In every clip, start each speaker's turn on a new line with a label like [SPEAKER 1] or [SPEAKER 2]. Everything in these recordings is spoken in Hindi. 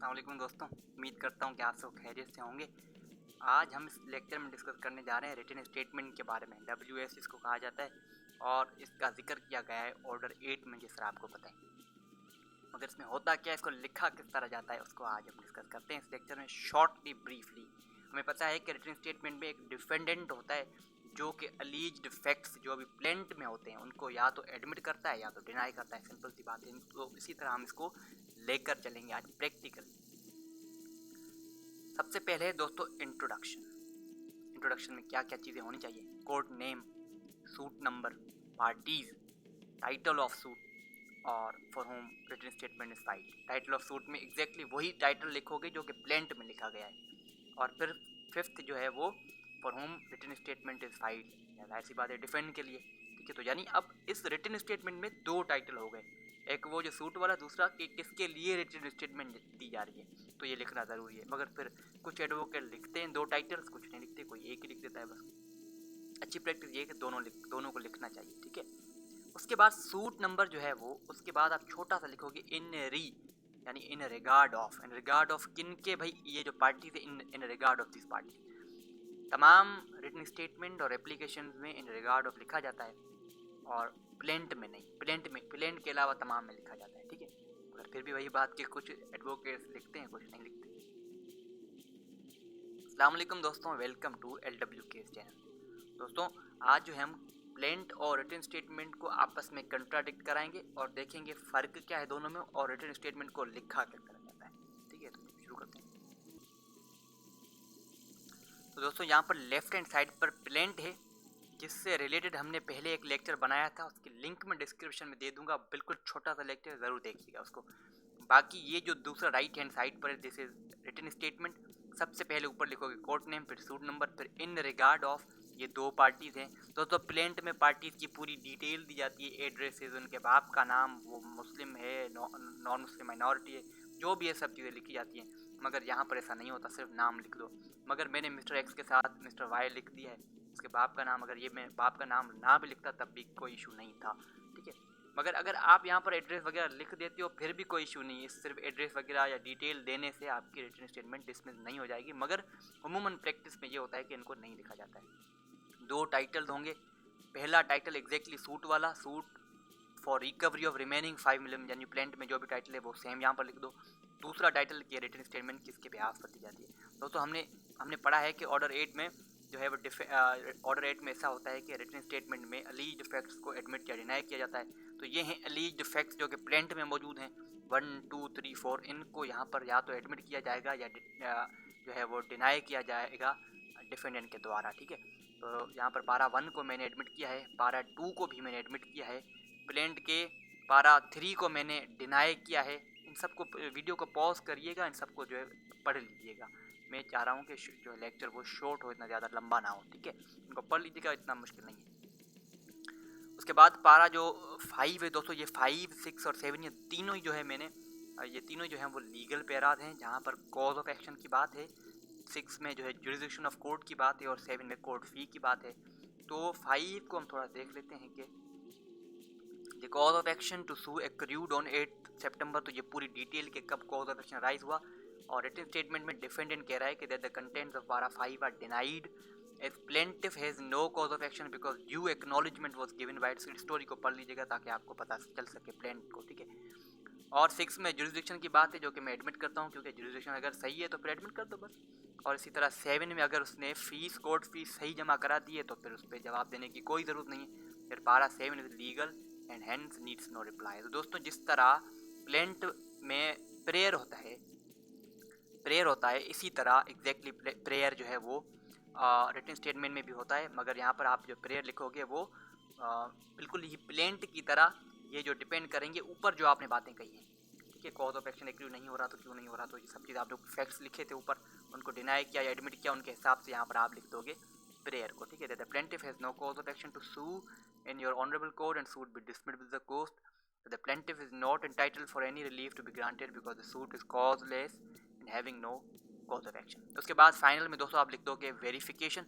[SPEAKER 1] अस्सलाम वालेकुम दोस्तों, उम्मीद करता हूँ कि आप सब खैरियत से होंगे। आज हम इस लेक्चर में डिस्कस करने जा रहे हैं रिटन स्टेटमेंट के बारे में। WS इसको कहा जाता है और इसका जिक्र किया गया है ऑर्डर 8 में, जिस तरह आपको पता है। मगर इसमें होता क्या है, इसको लिखा किस तरह जाता है, उसको आज हम डिस्कस करते हैं इस लेक्चर में शॉर्टली ब्रीफली। हमें पता है कि रिटन स्टेटमेंट में एक डिफेंडेंट होता है जो कि अलीज्ड फैक्ट्स जो अभी प्लेंट में होते हैं उनको या तो एडमिट करता है या तो डिनाई करता है। सिंपल सी बात है। तो इसी तरह हम इसको लेकर चलेंगे आज प्रैक्टिकली। सबसे पहले दोस्तों इंट्रोडक्शन में क्या क्या चीज़ें होनी चाहिए। Code name, suit number, parties, title of suit और for whom written statement is filed. Title of suit में एग्जैक्टली वही टाइटल लिखोगे जो कि प्लेंट में लिखा गया है। और फिर फिफ्थ जो है वो for whom written statement is filed, जाहिर सी बात है डिफेंड के लिए। ठीक है, तो यानी अब इस रिटन स्टेटमेंट में दो टाइटल हो गए, एक वो जो सूट वाला, दूसरा कि किसके लिए रिटन स्टेटमेंट दी जा रही है, तो ये लिखना ज़रूरी है। मगर फिर कुछ एडवोकेट लिखते हैं दो टाइटल्स, कुछ नहीं लिखते, कोई एक ही लिख देता है बस। अच्छी प्रैक्टिस ये है कि दोनों को लिखना चाहिए। ठीक है, उसके बाद सूट नंबर जो है वो, उसके बाद आप छोटा सा लिखोगे इन री, यानी in regard of. In regard of kin के, भाई ये जो पार्टी थे, in regard of this party. तमाम रिटन स्टेटमेंट और एप्लीकेशन में इन रिगार्ड ऑफ लिखा जाता है और प्लेंट में नहीं। प्लेंट के अलावा तमाम में लिखा जाता है। ठीक है, मगर फिर भी वही बात कि कुछ एडवोकेट्स लिखते हैं, कुछ नहीं लिखते। अस्सलाम वालेकुम दोस्तों, welcome to LW case channel. दोस्तों आज जो है हम प्लेंट और रिटन स्टेटमेंट को आपस में कंट्राडिक्ट कराएंगे और देखेंगे फ़र्क क्या है दोनों में और रिटन स्टेटमेंट को लिखा किस तरह जाता है। ठीक है, तो शुरू करते हैं। तो दोस्तों यहाँ पर लेफ्ट हैंड साइड पर प्लेंट है, जिससे रिलेटेड हमने पहले एक लेक्चर बनाया था, उसकी लिंक मैं डिस्क्रिप्शन में दे दूंगा। बिल्कुल छोटा सा लेक्चर, ज़रूर देखिएगा उसको। बाकी ये जो दूसरा राइट हैंड साइड पर है, दिस इज रिटन स्टेटमेंट। सबसे पहले ऊपर लिखोगे कोर्ट नेम, फिर सूट नंबर, फिर इन रिगार्ड ऑफ। ये दो पार्टीज हैं दोस्तों। प्लेंट में पार्टीज की पूरी डिटेल दी जाती है, एड्रेसेस, उनके बाप का नाम, वो मुस्लिम है, नॉन मुस्लिम माइनॉरिटी है, जो भी है सब चीज़ें लिखी जाती हैं। मगर यहाँ पर ऐसा नहीं होता, सिर्फ नाम लिख दो। मगर मैंने मिस्टर एक्स के साथ मिस्टर वाई लिख दिया है, उसके बाप का नाम। अगर ये मैं बाप का नाम ना भी लिखता तब भी कोई इशू नहीं था। ठीक है, मगर अगर आप यहाँ पर एड्रेस वगैरह लिख देते हो फिर भी कोई इशू नहीं है। सिर्फ एड्रेस वगैरह या डिटेल देने से आपकी रिटन स्टेटमेंट डिसमिस नहीं हो जाएगी। मगर अमूमन प्रैक्टिस में ये होता है कि इनको नहीं लिखा जाता है। दो टाइटल होंगे। पहला टाइटल एग्जैक्टली सूट वाला, suit for recovery of remaining 5 million, यानी प्लेंट में जो भी टाइटल है वो सेम यहाँ पर लिख दो। दूसरा टाइटल की रिटन स्टेटमेंट किसके बिहाफ पर दी जाती है। दोस्तों हमने पढ़ा है कि ऑर्डर 8 में जो है वो ऑर्डर 8 में ऐसा होता है कि रिटन स्टेटमेंट में अलीज्ड फैक्ट्स को एडमिट या डिनाई किया जाता है। तो ये हैं अलीज्ड फैक्ट्स जो कि प्लेंट में मौजूद हैं, 1 2 3 4। इनको यहाँ पर या तो एडमिट किया जाएगा या जो है वो डिनाई किया जाएगा डिफेंडेंट के द्वारा। ठीक है, तो यहाँ पर पारा 1 को मैंने एडमिट किया है, पारा 2 को भी मैंने एडमिट किया है, प्लेंट के पारा 3 को मैंने डिनाई किया है। इन सबको वीडियो को पॉज करिएगा, इन सबको जो है पढ़ लीजिएगा। मैं चाह रहा हूँ कि जो लेक्चर वो शॉर्ट हो, इतना ज़्यादा लंबा ना हो। ठीक है, इनको पढ़ लीजिएगा, इतना मुश्किल नहीं है। उसके बाद पारा जो 5 है दोस्तों, ये 5 6 और 7 ये तीनों ही जो है ये तीनों जो हैं वो लीगल पैराज हैं, जहाँ पर कॉज ऑफ एक्शन की बात है। 6 में जो है जुरिडिक्शन ऑफ कोर्ट की बात है और 7 में कोर्ट फी की बात है। तो 5 को हम थोड़ा देख लेते हैं कि the cause of action to sue accrued on 8 सितंबर। तो ये पूरी डिटेल के कब कॉज ऑफ एक्शन राइज हुआ। और रिटन स्टेटमेंट में डिफेंडेंट कह रहा है कि that the contents of para 5 are denied as plaintiff has no cause of action because due acknowledgement was given by its. Story को पढ़ लीजिएगा ताकि आपको पता चल सके प्लेंट को। ठीक है, और 6 में जुरिडिक्शन की बात है, जो कि मैं एडमिट करता हूँ, क्योंकि जुरिडिक्शन अगर सही है तो फिर एडमिट कर दो बस। और इसी तरह 7 में अगर उसने फीस, कोर्ट फीस सही जमा करा दी है तो फिर उस पर जवाब देने की कोई ज़रूरत नहीं है। फिर para 7 is legal and hence needs no reply. तो दोस्तों जिस तरह प्लेंट में प्रेयर होता है इसी तरह एग्जैक्टली प्रेयर जो है वो रिटन स्टेटमेंट में भी होता है। मगर यहाँ पर आप जो प्रेयर लिखोगे वो बिल्कुल ही प्लेंट की तरह, ये जो डिपेंड करेंगे ऊपर जो आपने बातें कही हैं। ठीक है, कॉज ऑफ एक्शन एग्री नहीं हो रहा तो क्यों नहीं हो रहा, तो ये सब चीज़ आप जो फैक्ट्स लिखे थे ऊपर उनको डिनाई किया या एडमिट किया, उनके हिसाब से यहाँ पर आप लिख दोगे प्रेयर को। ठीक है, the plaintiff has no cause of action to sue in your honorable court and suit be dismissed with the cost. The plaintiff is not entitled for any relief to be granted because the suit is causeless and having no cause of action. उसके बाद फाइनल में दोस्तों आप लिख दोगे वेरिफिकेशन,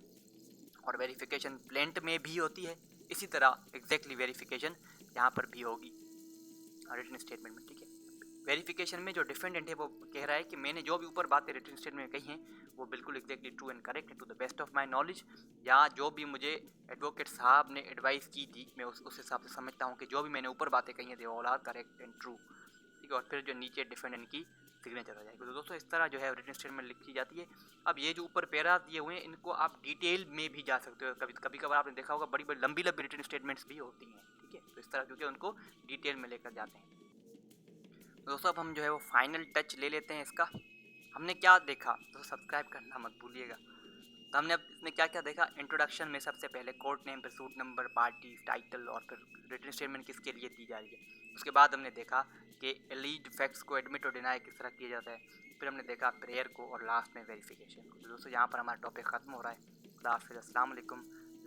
[SPEAKER 1] और वेरिफिकेशन प्लेंट में भी होती है, इसी तरह एग्जैक्टली वेरिफिकेशन यहाँ पर भी होगी रिटन स्टेटमेंट में। ठीक है, वेरिफिकेशन में जो डिफेंडेंट है वो कह रहा है कि मैंने जो भी ऊपर बातें रिटन स्टेटमेंट में कही हैं वो बिल्कुल एग्जैक्टली ट्रू एंड करेक्ट है to the best of my knowledge, या जो भी मुझे एडवोकेट साहब ने एडवाइस की थी मैं उस हिसाब से समझता हूँ कि जो भी मैंने ऊपर बातें कही हैं they all are correct and true. ठीक है, और फिर जो नीचे डिफेंडेंट की सिग्नेचर हो जाएगी। तो दोस्तों इस तरह जो है रिटन स्टेटमेंट लिखी जाती है। अब ये जो ऊपर पैराग्राफ दिए हुए हैं इनको आप डिटेल में भी जा सकते हो, कभी कभार आपने देखा होगा बड़ी बड़ी लंबी लंबी रिटन स्टेटमेंट्स भी होती हैं। ठीक है, तो इस तरह जो उनको डिटेल में लेकर जाते हैं। तो दोस्तों अब हम जो है वो फाइनल टच ले लेते हैं इसका। हमने क्या देखा, तो सब्सक्राइब करना मत भूलिएगा। तो हमने अब इसमें क्या क्या देखा, इंट्रोडक्शन में सबसे पहले court name, suit number, party, title और फिर रिटन स्टेटमेंट किसके लिए दी जा रही है। उसके बाद हमने देखा कि एलीड फैक्ट्स को एडमिट और डिनाई किस तरह किया जाता है। फिर हमने देखा प्रेयर को और लास्ट में वेरिफिकेशन को। तो दोस्तों यहाँ पर हमारा टॉपिक ख़त्म हो रहा है। खुदा हाफिज़, अस्सलाम वालेकुम।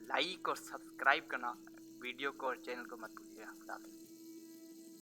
[SPEAKER 1] लाइक और सब्सक्राइब करना वीडियो को और चैनल को मत भूलिएगा। खुदा हाफिज़।